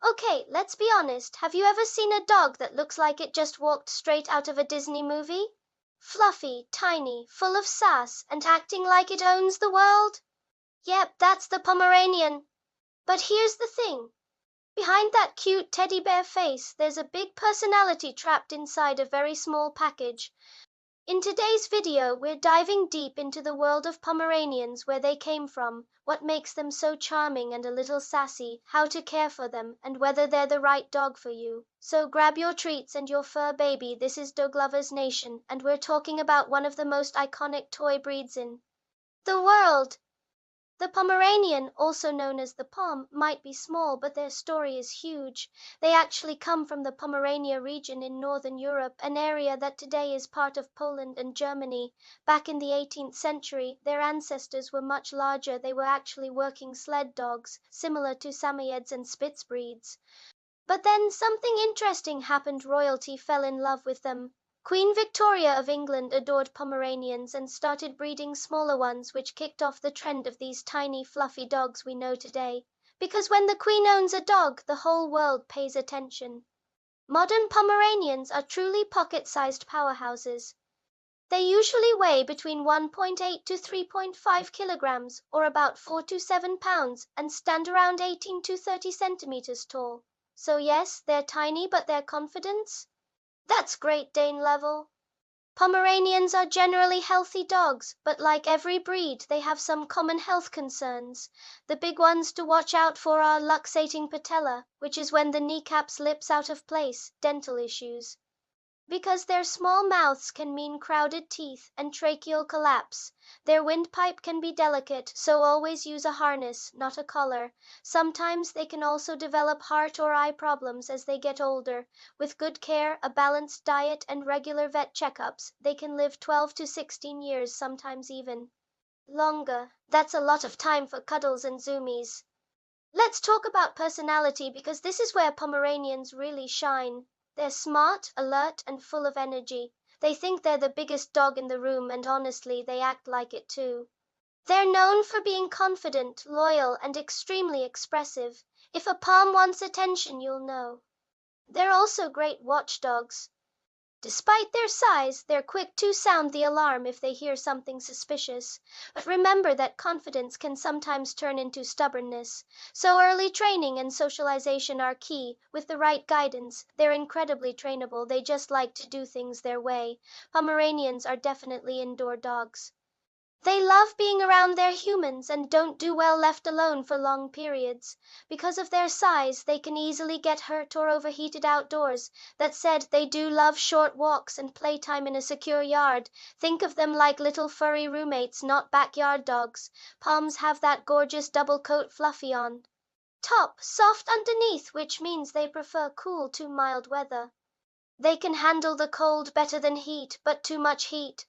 Okay, let's be honest. Have you ever seen a dog that looks like it just walked straight out of a Disney movie? Fluffy, tiny, full of sass, and acting like it owns the world? Yep, that's the Pomeranian. But here's the thing. Behind that cute teddy bear face, there's a big personality trapped inside a very small package. In today's video, we're diving deep into the world of Pomeranians, where they came from, what makes them so charming and a little sassy, how to care for them, and whether they're the right dog for you. So grab your treats and your fur baby. This is DogLovers Nation, and we're talking about one of the most iconic toy breeds in the world. The Pomeranian, also known as the Pom, might be small, but their story is huge. They actually come from the Pomerania region in northern Europe, an area that today is part of Poland and Germany. Back in the 18th century, their ancestors were much larger. They were actually working sled dogs, similar to Samoyeds and Spitz breeds. But then something interesting happened. Royalty fell in love with them. Queen Victoria of England adored Pomeranians and started breeding smaller ones, which kicked off the trend of these tiny, fluffy dogs we know today. Because when the Queen owns a dog, the whole world pays attention. Modern Pomeranians are truly pocket-sized powerhouses. They usually weigh between 1.8 to 3.5 kilograms, or about 4 to 7 pounds, and stand around 18 to 30 centimeters tall. So yes, they're tiny, but their confidence? That's Great Dane level. Pomeranians are generally healthy dogs, but like every breed, they have some common health concerns. The big ones to watch out for are luxating patella, which is when the kneecap slips out of place, dental issues. Because their small mouths can mean crowded teeth and tracheal collapse. Their windpipe can be delicate, so always use a harness, not a collar. Sometimes they can also develop heart or eye problems as they get older. With good care, a balanced diet, and regular vet checkups, they can live 12 to 16 years, sometimes even longer. That's a lot of time for cuddles and zoomies. Let's talk about personality, because this is where Pomeranians really shine. They're smart, alert, and full of energy. They think they're the biggest dog in the room, and honestly, they act like it too. They're known for being confident, loyal, and extremely expressive. If a Pom wants attention, you'll know. They're also great watchdogs. Despite their size, they're quick to sound the alarm if they hear something suspicious. But remember that confidence can sometimes turn into stubbornness. So early training and socialization are key. With the right guidance, they're incredibly trainable. They just like to do things their way. Pomeranians are definitely indoor dogs. They love being around their humans and don't do well left alone for long periods. Because of their size, they can easily get hurt or overheated outdoors. That said, they do love short walks and playtime in a secure yard. Think of them like little furry roommates, not backyard dogs. Poms have that gorgeous double coat fluffy on top, soft underneath, which means they prefer cool to mild weather. They can handle the cold better than heat, but too much heat,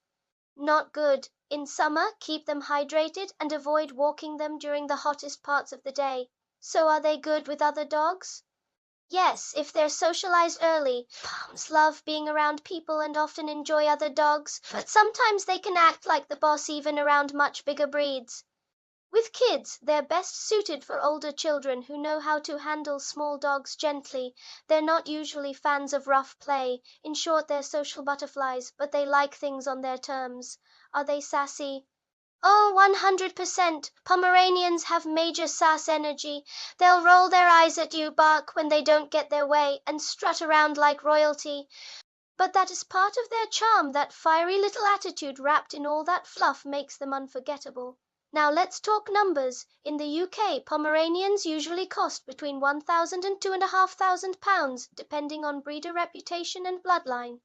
not good. In summer, keep them hydrated and avoid walking them during the hottest parts of the day. So are they good with other dogs? Yes, if they're socialized early. Poms love being around people and often enjoy other dogs, but sometimes they can act like the boss even around much bigger breeds. With kids, they're best suited for older children who know how to handle small dogs gently. They're not usually fans of rough play. In short, they're social butterflies, but they like things on their terms. Are they sassy? Oh, 100%. Pomeranians have major sass energy. They'll roll their eyes at you, bark when they don't get their way, and strut around like royalty. But that is part of their charm. That fiery little attitude wrapped in all that fluff makes them unforgettable. Now let's talk numbers. In the UK, Pomeranians usually cost between £1,000 and £2,500, depending on breeder reputation and bloodline.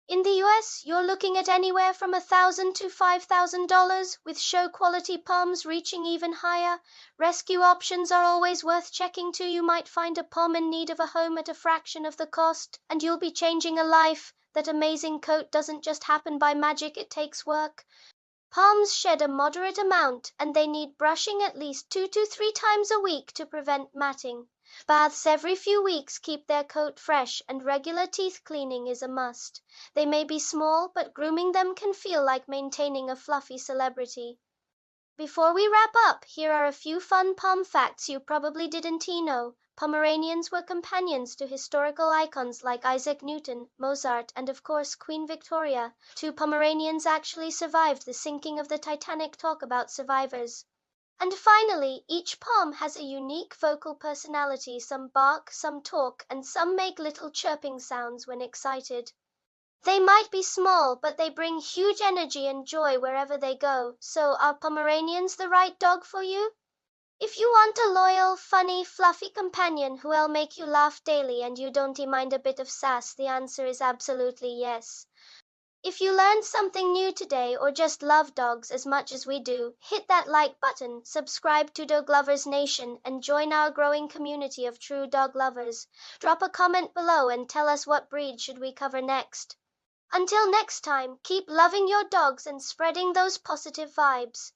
In the US, you're looking at anywhere from $1,000 to $5,000, with show quality Poms reaching even higher. Rescue options are always worth checking too. You might find a Pom in need of a home at a fraction of the cost, and you'll be changing a life. That amazing coat doesn't just happen by magic, it takes work. Poms shed a moderate amount, and they need brushing at least 2 to 3 times a week to prevent matting. Baths every few weeks keep their coat fresh, and regular teeth cleaning is a must. They may be small, but grooming them can feel like maintaining a fluffy celebrity. Before we wrap up, here are a few fun Pom facts you probably didn't know. Pomeranians were companions to historical icons like Isaac Newton, Mozart, and of course Queen Victoria. Two Pomeranians actually survived the sinking of the Titanic. Talk about survivors. And finally, each pom has a unique vocal personality. Some bark, some talk, and some make little chirping sounds when excited. They might be small, but they bring huge energy and joy wherever they go. So, are Pomeranians the right dog for you? If you want a loyal, funny, fluffy companion who'll make you laugh daily and you don't mind a bit of sass, the answer is absolutely yes. If you learned something new today or just love dogs as much as we do, hit that like button, subscribe to DogLovers Nation, and join our growing community of true dog lovers. Drop a comment below and tell us what breed should we cover next. Until next time, keep loving your dogs and spreading those positive vibes.